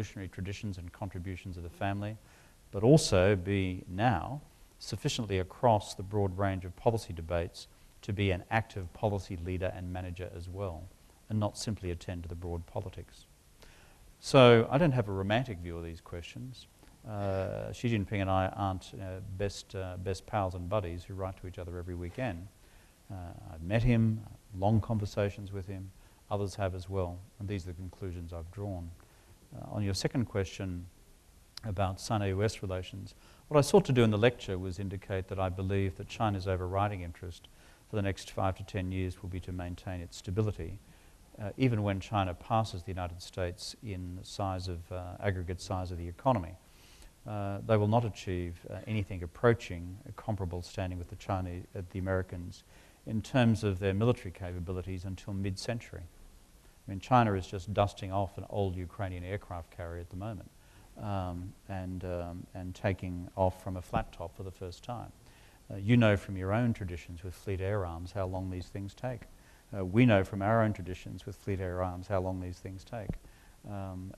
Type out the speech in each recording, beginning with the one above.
revolutionary traditions and contributions of the family, but also be now sufficiently across the broad range of policy debates to be an active policy leader and manager as well, and not simply attend to the broad politics. So I don't have a romantic view of these questions. Xi Jinping and I aren't best pals and buddies who write to each other every weekend. I've met him, long conversations with him, others have as well, and these are the conclusions I've drawn. On your second question about Sino-US relations, what I sought to do in the lecture was indicate that I believe that China's overriding interest for the next 5 to 10 years will be to maintain its stability, even when China passes the United States in size of aggregate size of the economy. They will not achieve anything approaching a comparable standing with the Americans in terms of their military capabilities until mid-century. I mean, China is just dusting off an old Ukrainian aircraft carrier at the moment and taking off from a flat top for the first time. You know from your own traditions with fleet air arms how long these things take. We know from our own traditions with fleet air arms how long these things take.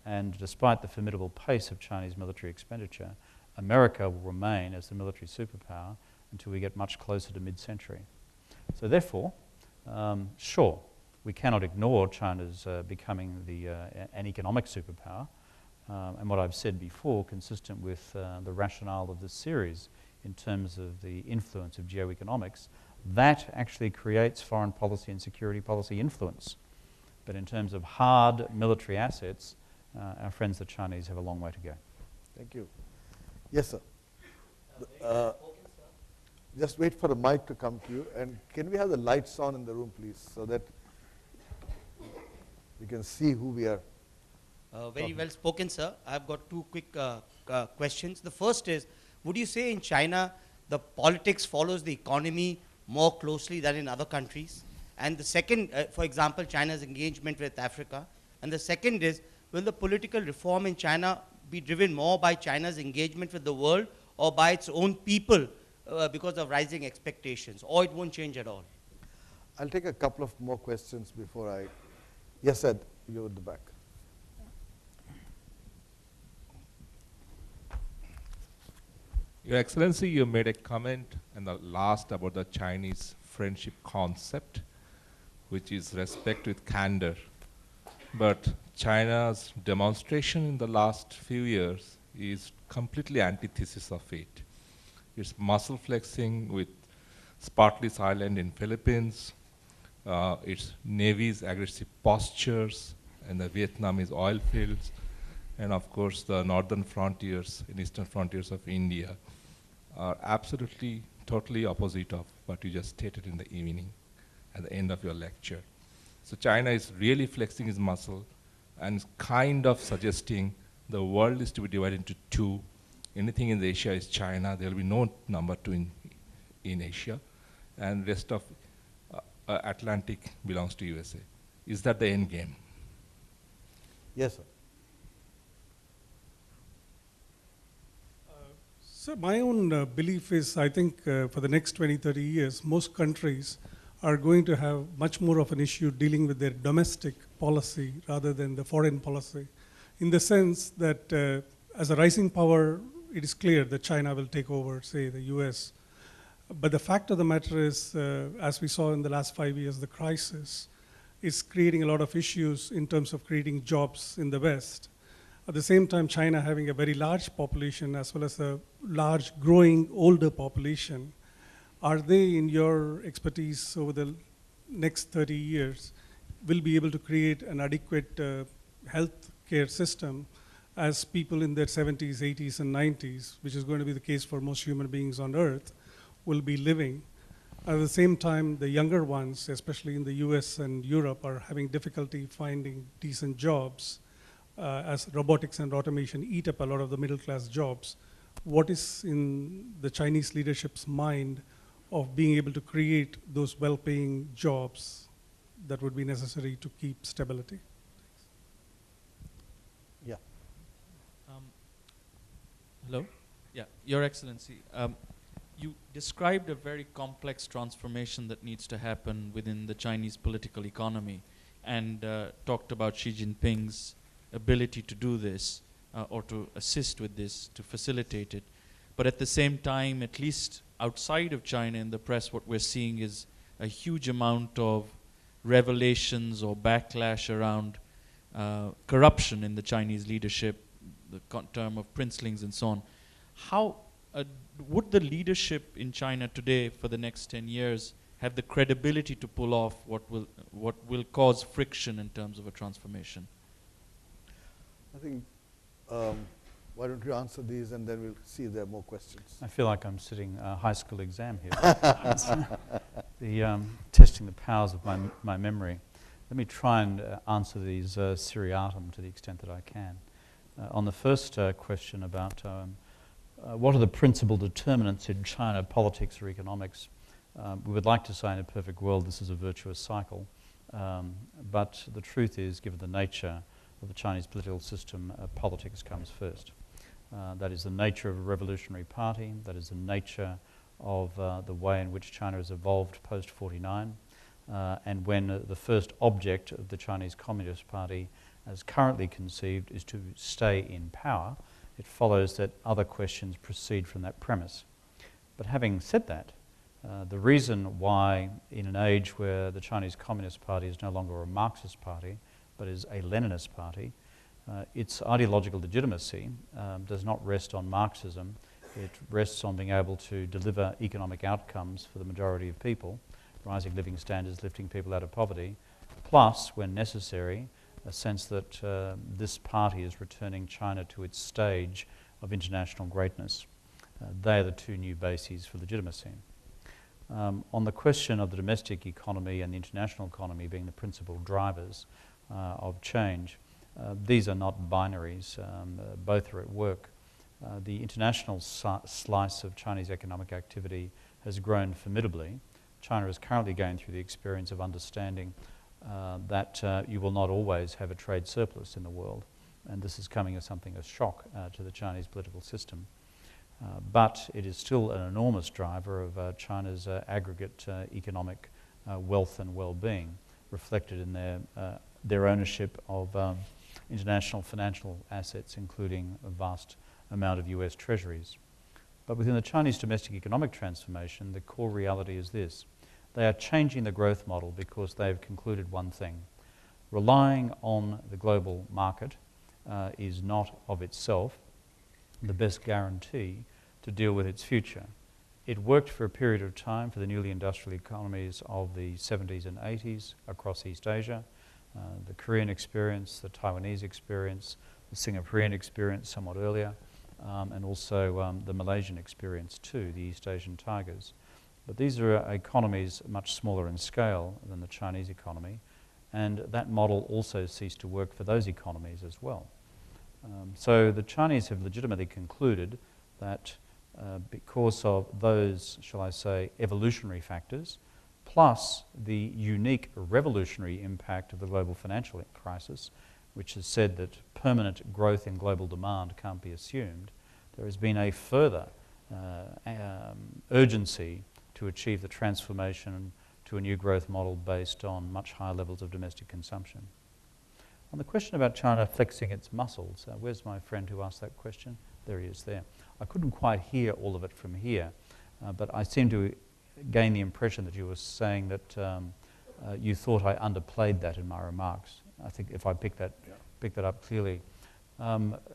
And despite the formidable pace of Chinese military expenditure, America will remain as the military superpower until we get much closer to mid-century. So therefore, sure, we cannot ignore China's becoming an economic superpower. And what I've said before, consistent with the rationale of this series in terms of the influence of geoeconomics, that actually creates foreign policy and security policy influence. But in terms of hard military assets, our friends the Chinese have a long way to go. Thank you. Yes, sir. Just wait for the mic to come to you. And can we have the lights on in the room, please, so that we can see who we are. Very well spoken, sir. I've got two quick questions. The first is, would you say in China the politics follows the economy more closely than in other countries? And the second, for example, China's engagement with Africa. And the second is, will the political reform in China be driven more by China's engagement with the world or by its own people because of rising expectations, or it won't change at all? I'll take a couple of more questions before I... Yes, Ed, you at the back. Your Excellency, you made a comment in the last about the Chinese friendship concept, which is respect with candor. But China's demonstration in the last few years is completely antithesis of it. It's muscle flexing with Spratleys Island in Philippines, its Navy's aggressive postures, and the Vietnamese oil fields, and of course the northern frontiers and eastern frontiers of India are absolutely, totally opposite of what you just stated in the evening at the end of your lecture. So China is really flexing its muscle and kind of suggesting the world is to be divided into two. Anything in Asia is China. There will be no number two in Asia, and rest of Atlantic belongs to USA. Is that the end game? Yes, sir. So my own belief is, I think for the next 20, 30 years, most countries are going to have much more of an issue dealing with their domestic policy rather than the foreign policy, in the sense that as a rising power, it is clear that China will take over, say, the US. But the fact of the matter is, as we saw in the last 5 years, the crisis is creating a lot of issues in terms of creating jobs in the West. At the same time, China having a very large population as well as a large growing older population, are they, in your expertise over the next 30 years, will be able to create an adequate health care system as people in their 70s, 80s, and 90s, which is going to be the case for most human beings on Earth, will be living? At the same time, the younger ones, especially in the US and Europe, are having difficulty finding decent jobs as robotics and automation eat up a lot of the middle-class jobs. What is in the Chinese leadership's mind of being able to create those well-paying jobs that would be necessary to keep stability? Yeah. Hello? Yeah, Your Excellency. You described a very complex transformation that needs to happen within the Chinese political economy and talked about Xi Jinping's ability to do this. or to assist with this, to facilitate it. But at the same time, at least outside of China in the press, what we're seeing is a huge amount of revelations or backlash around corruption in the Chinese leadership, the term of princelings and so on. How would the leadership in China today for the next 10 years have the credibility to pull off what will cause friction in terms of a transformation? I think, why don't you answer these and then we'll see if there are more questions. I feel like I'm sitting a high school exam here. Testing the powers of my memory. Let me try and answer these seriatim to the extent that I can. On the first question about what are the principal determinants in China, politics or economics, we would like to say in a perfect world this is a virtuous cycle, but the truth is, given the nature of the Chinese political system, politics comes first. That is the nature of a revolutionary party, that is the nature of the way in which China has evolved post-49, and when the first object of the Chinese Communist Party as currently conceived is to stay in power, it follows that other questions proceed from that premise. But having said that, the reason why in an age where the Chinese Communist Party is no longer a Marxist party, but is a Leninist party, its ideological legitimacy does not rest on Marxism. It rests on being able to deliver economic outcomes for the majority of people, rising living standards, lifting people out of poverty, plus, when necessary, a sense that this party is returning China to its stage of international greatness. They are the two new bases for legitimacy. On the question of the domestic economy and the international economy being the principal drivers of change, these are not binaries. Both are at work. The international slice of Chinese economic activity has grown formidably. China is currently going through the experience of understanding that you will not always have a trade surplus in the world, and this is coming as something of shock to the Chinese political system. But it is still an enormous driver of China's aggregate economic wealth and well-being, reflected in their ownership of international financial assets, including a vast amount of US treasuries. But within the Chinese domestic economic transformation, the core reality is this. They are changing the growth model because they've concluded one thing. Relying on the global market is not of itself the best guarantee to deal with its future. It worked for a period of time for the newly industrial economies of the 70s and 80s across East Asia, the Korean experience, the Taiwanese experience, the Singaporean experience somewhat earlier, and also the Malaysian experience too, the East Asian Tigers. But these are economies much smaller in scale than the Chinese economy, and that model also ceased to work for those economies as well. So the Chinese have legitimately concluded that because of those, shall I say, evolutionary factors, plus the unique revolutionary impact of the global financial crisis, which has said that permanent growth in global demand can't be assumed, there has been a further urgency to achieve the transformation to a new growth model based on much higher levels of domestic consumption. On the question about China flexing its muscles, where's my friend who asked that question? There he is there. I couldn't quite hear all of it from here, but I seem to gain the impression that you were saying that you thought I underplayed that in my remarks. I think if I picked that up clearly.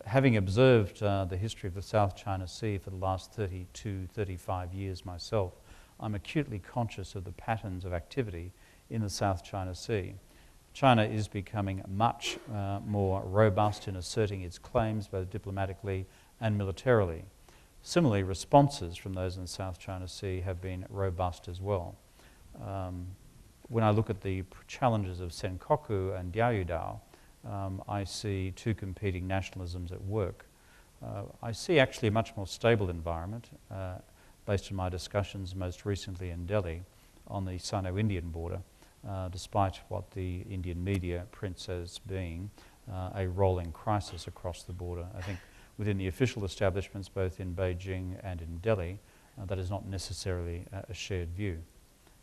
Having observed the history of the South China Sea for the last 32, 35 years myself, I'm acutely conscious of the patterns of activity in the South China Sea. China is becoming much more robust in asserting its claims, both diplomatically and militarily. Similarly, responses from those in the South China Sea have been robust as well. When I look at the challenges of Senkaku and Diaoyudao, I see two competing nationalisms at work. I see actually a much more stable environment based on my discussions most recently in Delhi on the Sino-Indian border, despite what the Indian media prints as being a rolling crisis across the border. I think within the official establishments, both in Beijing and in Delhi, that is not necessarily a shared view.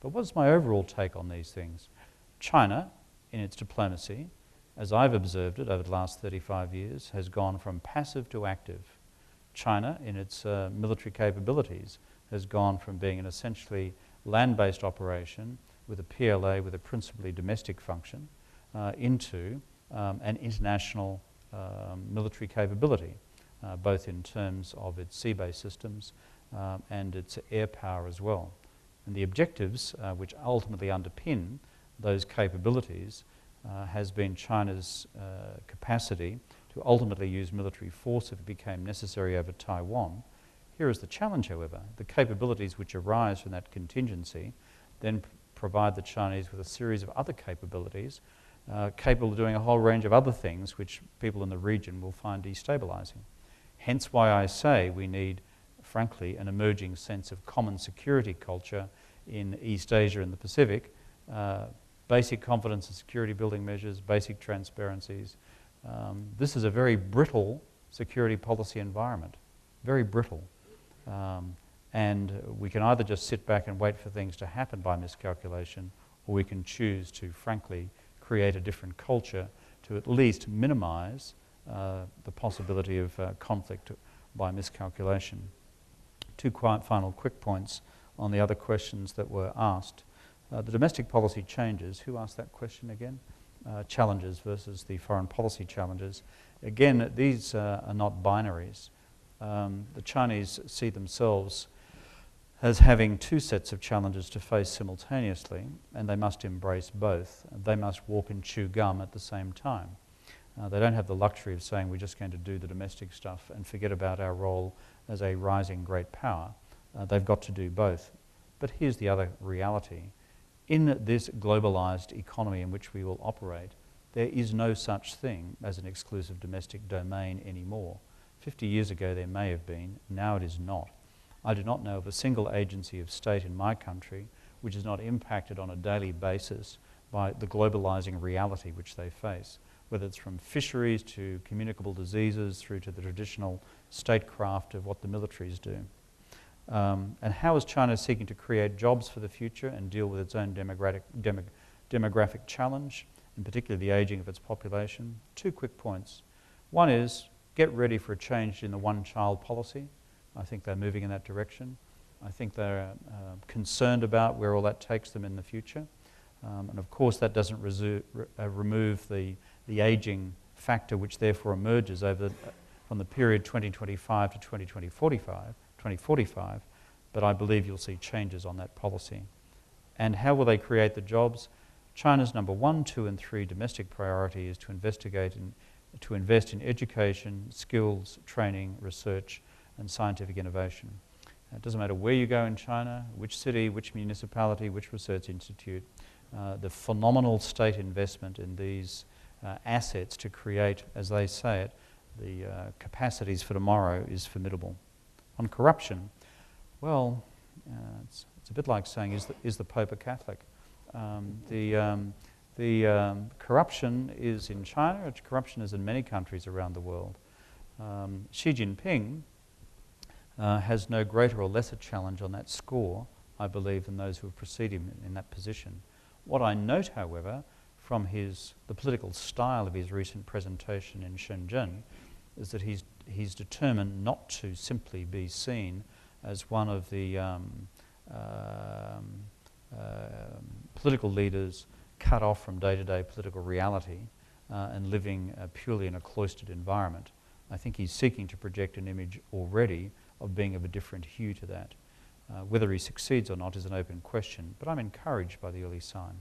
But what's my overall take on these things? China, in its diplomacy, as I've observed it over the last 35 years, has gone from passive to active. China, in its military capabilities, has gone from being an essentially land-based operation with a PLA with a principally domestic function into an international military capability, both in terms of its sea-based systems and its air power as well. And the objectives which ultimately underpin those capabilities has been China's capacity to ultimately use military force if it became necessary over Taiwan. Here is the challenge, however. The capabilities which arise from that contingency then provide the Chinese with a series of other capabilities capable of doing a whole range of other things which people in the region will find destabilizing. Hence why I say we need, frankly, an emerging sense of common security culture in East Asia and the Pacific, basic confidence and security building measures, basic transparencies. This is a very brittle security policy environment, very brittle. And we can either just sit back and wait for things to happen by miscalculation, or we can choose to, frankly, create a different culture to at least minimize the possibility of conflict by miscalculation. Two final quick points on the other questions that were asked. The domestic policy changes. Who asked that question again? Challenges versus the foreign policy challenges. Again, these are not binaries. The Chinese see themselves as having two sets of challenges to face simultaneously, and they must embrace both. They must walk and chew gum at the same time. They don't have the luxury of saying we're just going to do the domestic stuff and forget about our role as a rising great power. They've got to do both. But here's the other reality. In this globalized economy in which we will operate, there is no such thing as an exclusive domestic domain anymore. 50 years ago there may have been, now it is not. I do not know of a single agency of state in my country which is not impacted on a daily basis by the globalizing reality which they face, whether it's from fisheries to communicable diseases through to the traditional statecraft of what the militaries do. And how is China seeking to create jobs for the future and deal with its own demographic challenge, in particular the aging of its population? Two quick points. One is get ready for a change in the one-child policy. I think they're moving in that direction. I think they're concerned about where all that takes them in the future. And of course that doesn't remove the aging factor which therefore emerges from the period 2025 to 2045, but I believe you'll see changes on that policy. And how will they create the jobs? China's number 1, 2 and 3 domestic priority is to invest in education, skills, training, research and scientific innovation. It doesn't matter where you go in China, which city, which municipality, which research institute, the phenomenal state investment in these assets to create, as they say it, the capacities for tomorrow is formidable. On corruption, well, it's a bit like saying, is the Pope a Catholic? The corruption is in China, corruption is in many countries around the world. Xi Jinping has no greater or lesser challenge on that score, I believe, than those who have preceded him in that position. What I note, however, from the political style of his recent presentation in Shenzhen is that he's determined not to simply be seen as one of the political leaders cut off from day-to-day political reality and living purely in a cloistered environment. I think he's seeking to project an image already of being of a different hue to that. Whether he succeeds or not is an open question, but I'm encouraged by the early sign.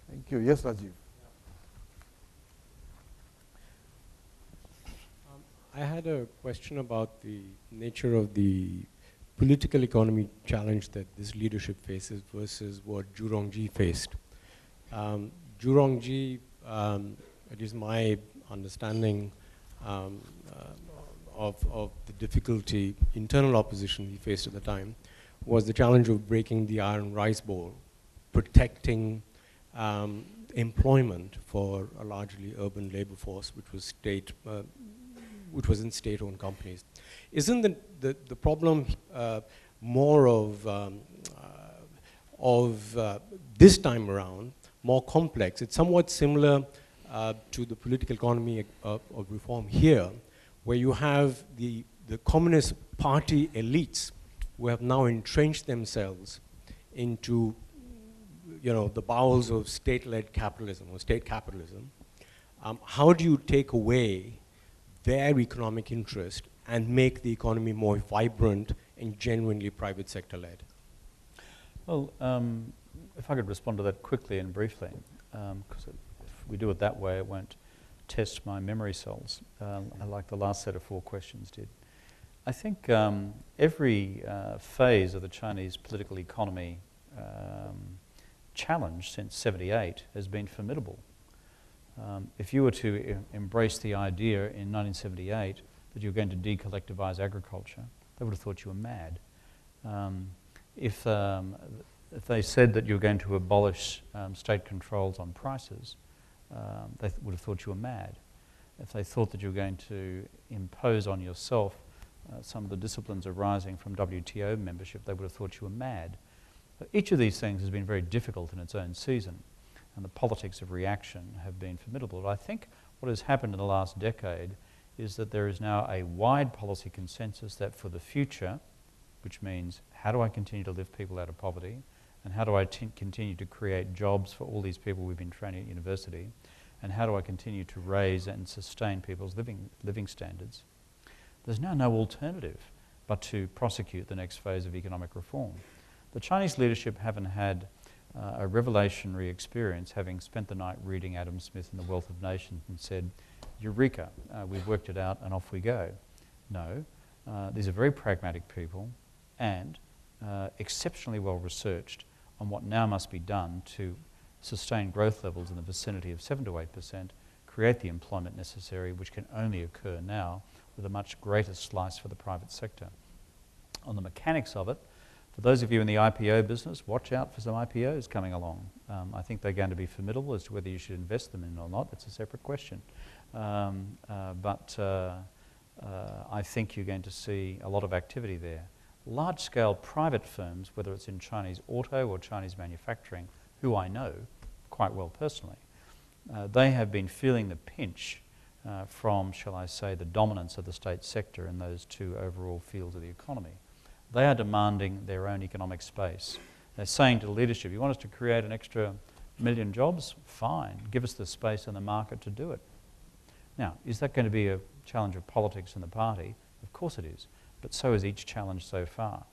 Thank you. Yes, Rajiv. I had a question about the nature of the political economy challenge that this leadership faces versus what Zhu Rongji faced. Zhu Rongji, it is my understanding of the difficulty, internal opposition he faced at the time, was the challenge of breaking the iron rice bowl, protecting employment for a largely urban labor force, which was in state-owned companies. Isn't the problem more of this time around more complex. It's somewhat similar to the political economy of reform here, where you have the Communist Party elites who have now entrenched themselves into the bowels of state-led capitalism or state capitalism. How do you take away their economic interest and make the economy more vibrant and genuinely private sector-led? Well, if I could respond to that quickly and briefly, because if we do it that way, it won't test my memory cells, like the last set of 4 questions did. I think every phase of the Chinese political economy challenge since '78 has been formidable. If you were to embrace the idea in 1978 that you were going to decollectivize agriculture, they would have thought you were mad. If they said that you were going to abolish state controls on prices, they would have thought you were mad. If they thought that you were going to impose on yourself some of the disciplines arising from WTO membership, they would have thought you were mad. But each of these things has been very difficult in its own season, and the politics of reaction have been formidable. But I think what has happened in the last decade is that there is now a wide policy consensus that for the future, which means how do I continue to lift people out of poverty, and how do I continue to create jobs for all these people we've been training at university, and how do I continue to raise and sustain people's living standards, there's now no alternative but to prosecute the next phase of economic reform. The Chinese leadership haven't had a revelationary experience, having spent the night reading Adam Smith in The Wealth of Nations and said, Eureka, we've worked it out and off we go. No, these are very pragmatic people and exceptionally well researched on what now must be done to sustain growth levels in the vicinity of 7 to 8%, create the employment necessary, which can only occur now with a much greater slice for the private sector. On the mechanics of it, for those of you in the IPO business, watch out for some IPOs coming along. I think they're going to be formidable. As to whether you should invest them in or not, that's a separate question. But I think you're going to see a lot of activity there. Large-scale private firms, whether it's in Chinese auto or Chinese manufacturing, who I know quite well personally, they have been feeling the pinch from, shall I say, the dominance of the state sector in those 2 overall fields of the economy. They are demanding their own economic space. They're saying to the leadership, you want us to create an extra 1 million jobs? Fine, give us the space in the market to do it. Now, is that going to be a challenge of politics in the party? Of course it is, but so is each challenge so far.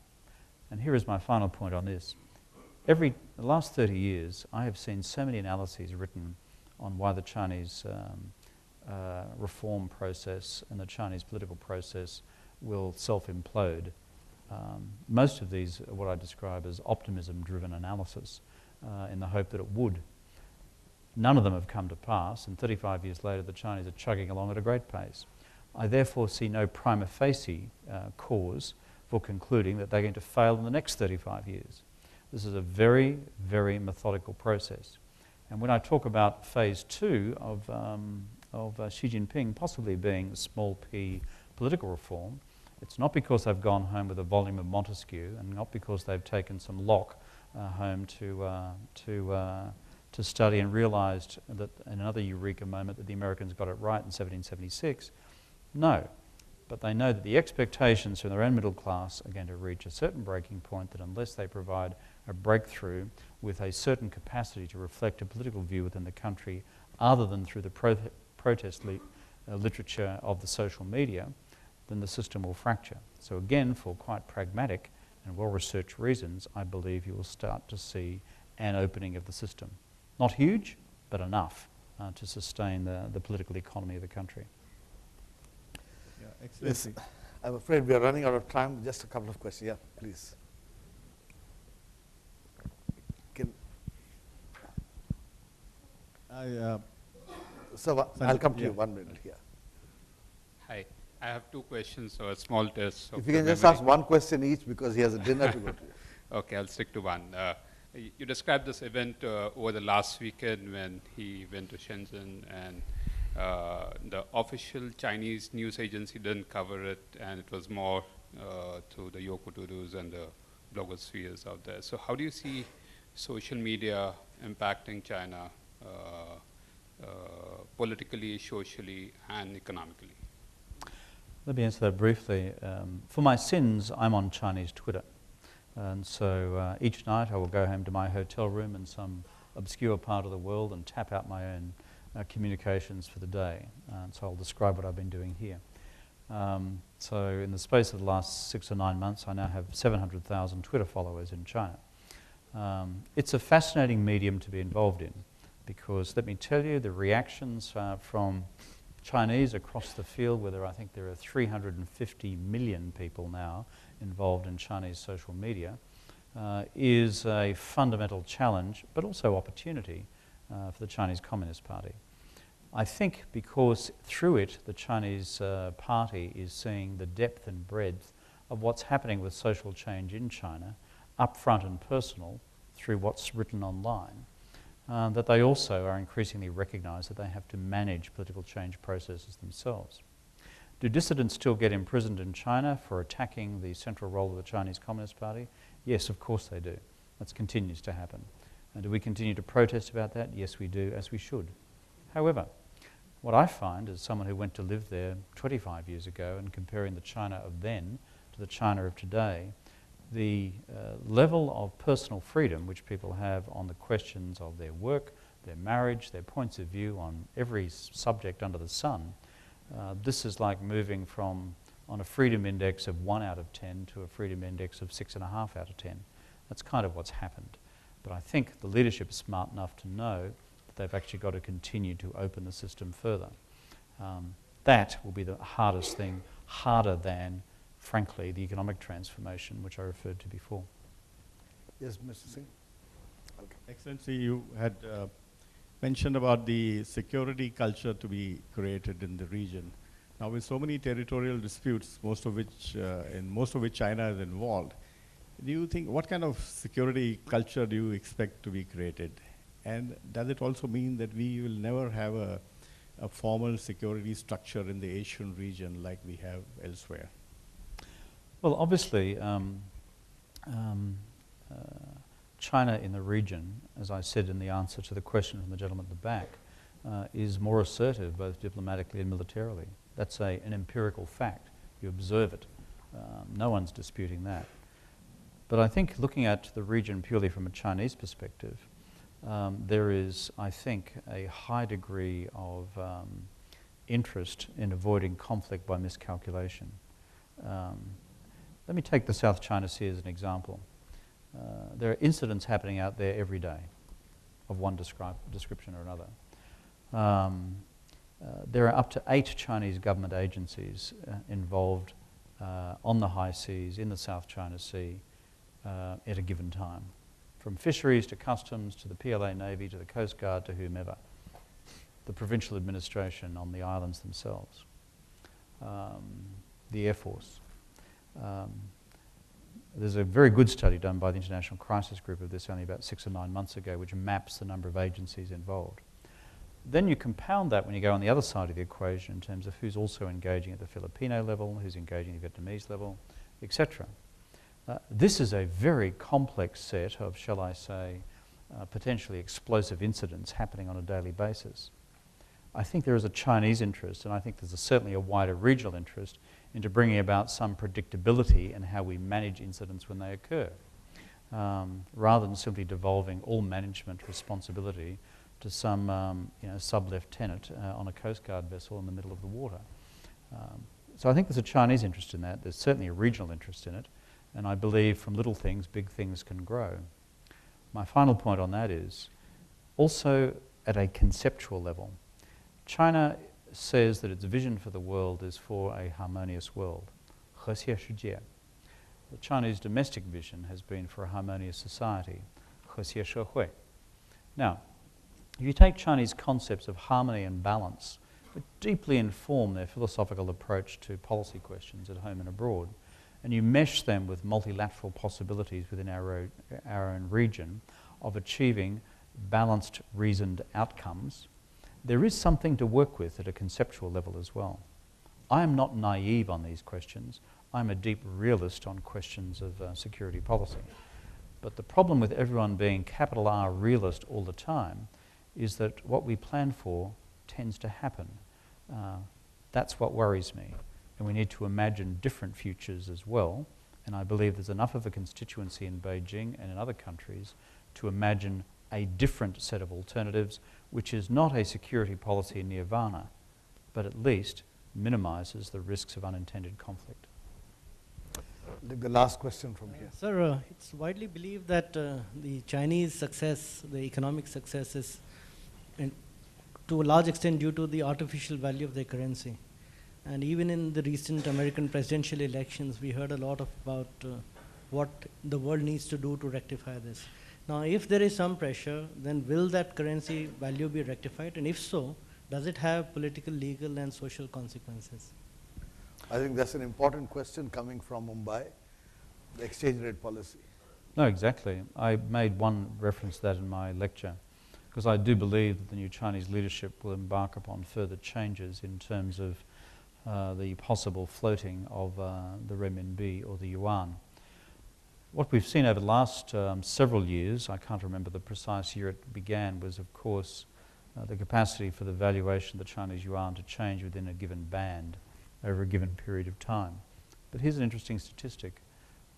And here is my final point on this. The last 30 years, I have seen so many analyses written on why the Chinese reform process and the Chinese political process will self-implode. Most of these are what I describe as optimism-driven analysis in the hope that it would. None of them have come to pass, and 35 years later the Chinese are chugging along at a great pace. I therefore see no prima facie cause for concluding that they're going to fail in the next 35 years. This is a very, very methodical process. And when I talk about phase 2 of Xi Jinping possibly being a small p political reform, it's not because they've gone home with a volume of Montesquieu and not because they've taken some Locke home to study and realised that in another eureka moment that the Americans got it right in 1776. No, but they know that the expectations from their own middle class are going to reach a certain breaking point that unless they provide a breakthrough with a certain capacity to reflect a political view within the country other than through the protest literature of the social media, then the system will fracture. So again, for quite pragmatic and well-researched reasons, I believe you will start to see an opening of the system. Not huge, but enough to sustain the political economy of the country. Yeah, Excellency. Yes, I'm afraid we are running out of time. Just a couple of questions. Yeah, please. So I'll come to you 1 minute here. Hi. I have 2 questions, so a small test. If you can just ask 1 question each because he has a dinner to go to. Okay, I'll stick to 1. You described this event over the last weekend when he went to Shenzhen, and the official Chinese news agency didn't cover it, and it was more through the Yoko Tudus and the blogospheres out there. So how do you see social media impacting China politically, socially, and economically? Let me answer that briefly. For my sins, I'm on Chinese Twitter. And so each night I will go home to my hotel room in some obscure part of the world and tap out my own communications for the day. And so I'll describe what I've been doing here. So in the space of the last 6 or 9 months, I now have 700,000 Twitter followers in China. It's a fascinating medium to be involved in because, let me tell you, the reactions from Chinese across the field, I think there are 350 million people now involved in Chinese social media, is a fundamental challenge, but also opportunity for the Chinese Communist Party. I think because through it, the Chinese party is seeing the depth and breadth of what's happening with social change in China, upfront and personal, through what's written online, that they also are increasingly recognise that they have to manage political change processes themselves. Do dissidents still get imprisoned in China for attacking the central role of the Chinese Communist Party? Yes, of course they do. That continues to happen. And do we continue to protest about that? Yes, we do, as we should. However, what I find as someone who went to live there 25 years ago and comparing the China of then to the China of today, the level of personal freedom which people have on the questions of their work, their marriage, their points of view on every subject under the sun, this is like moving from on a freedom index of 1 out of 10 to a freedom index of 6.5 out of 10. That's kind of what's happened. But I think the leadership is smart enough to know that they've actually got to continue to open the system further. That will be the hardest thing, harder than, frankly, the economic transformation which I referred to before. Yes, Mr. Singh. Excellency, you had mentioned about the security culture to be created in the region. Now, with so many territorial disputes, most of which China is involved, do you think, what kind of security culture do you expect to be created? And does it also mean that we will never have a formal security structure in the Asian region like we have elsewhere? Well, obviously, China in the region, as I said in the answer to the question from the gentleman at the back, is more assertive both diplomatically and militarily. That's an empirical fact. You observe it. No one's disputing that. But I think looking at the region purely from a Chinese perspective, there is, I think, a high degree of interest in avoiding conflict by miscalculation. Let me take the South China Sea as an example. There are incidents happening out there every day of one description or another. There are up to 8 Chinese government agencies involved on the high seas in the South China Sea at a given time, from fisheries to customs to the PLA Navy to the Coast Guard to whomever, the provincial administration on the islands themselves, the Air Force. There's a very good study done by the International Crisis Group of this only about 6 or 9 months ago, which maps the number of agencies involved. Then you compound that when you go on the other side of the equation in terms of who's also engaging at the Filipino level, who's engaging at the Vietnamese level, etc. This is a very complex set of, shall I say, potentially explosive incidents happening on a daily basis. I think there is a Chinese interest, and I think there's certainly a wider regional interest into bringing about some predictability in how we manage incidents when they occur, rather than simply devolving all management responsibility to some sub-lieutenant on a Coast Guard vessel in the middle of the water. So I think there's a Chinese interest in that. There's certainly a regional interest in it. And I believe from little things, big things can grow. My final point on that is also at a conceptual level. China says that its vision for the world is for a harmonious world, 和谐世界. The Chinese domestic vision has been for a harmonious society, 和谐社会. Now, if you take Chinese concepts of harmony and balance, that deeply inform their philosophical approach to policy questions at home and abroad, and you mesh them with multilateral possibilities within our own region of achieving balanced, reasoned outcomes, there is something to work with at a conceptual level as well. I am not naive on these questions. I'm a deep realist on questions of security policy. But the problem with everyone being capital R realist all the time is that what we plan for tends to happen. That's what worries me. And we need to imagine different futures as well. And I believe there's enough of a constituency in Beijing and in other countries to imagine a different set of alternatives, which is not a security policy nirvana, but at least minimizes the risks of unintended conflict. I'll take the last question from here. Sir, it's widely believed that the Chinese success, the economic success is to a large extent due to the artificial value of their currency. And even in the recent American presidential elections, we heard a lot about what the world needs to do to rectify this. Now, if there is some pressure, then will that currency value be rectified? And if so, does it have political, legal, and social consequences? I think that's an important question coming from Mumbai, the exchange rate policy. No, exactly. I made one reference to that in my lecture, because I do believe that the new Chinese leadership will embark upon further changes in terms of the possible floating of the renminbi or the yuan. What we've seen over the last several years, I can't remember the precise year it began, was of course the capacity for the valuation of the Chinese yuan to change within a given band over a given period of time. But here's an interesting statistic.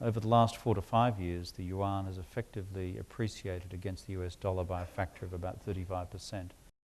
Over the last 4 to 5 years, the yuan has effectively appreciated against the US dollar by a factor of about 35%.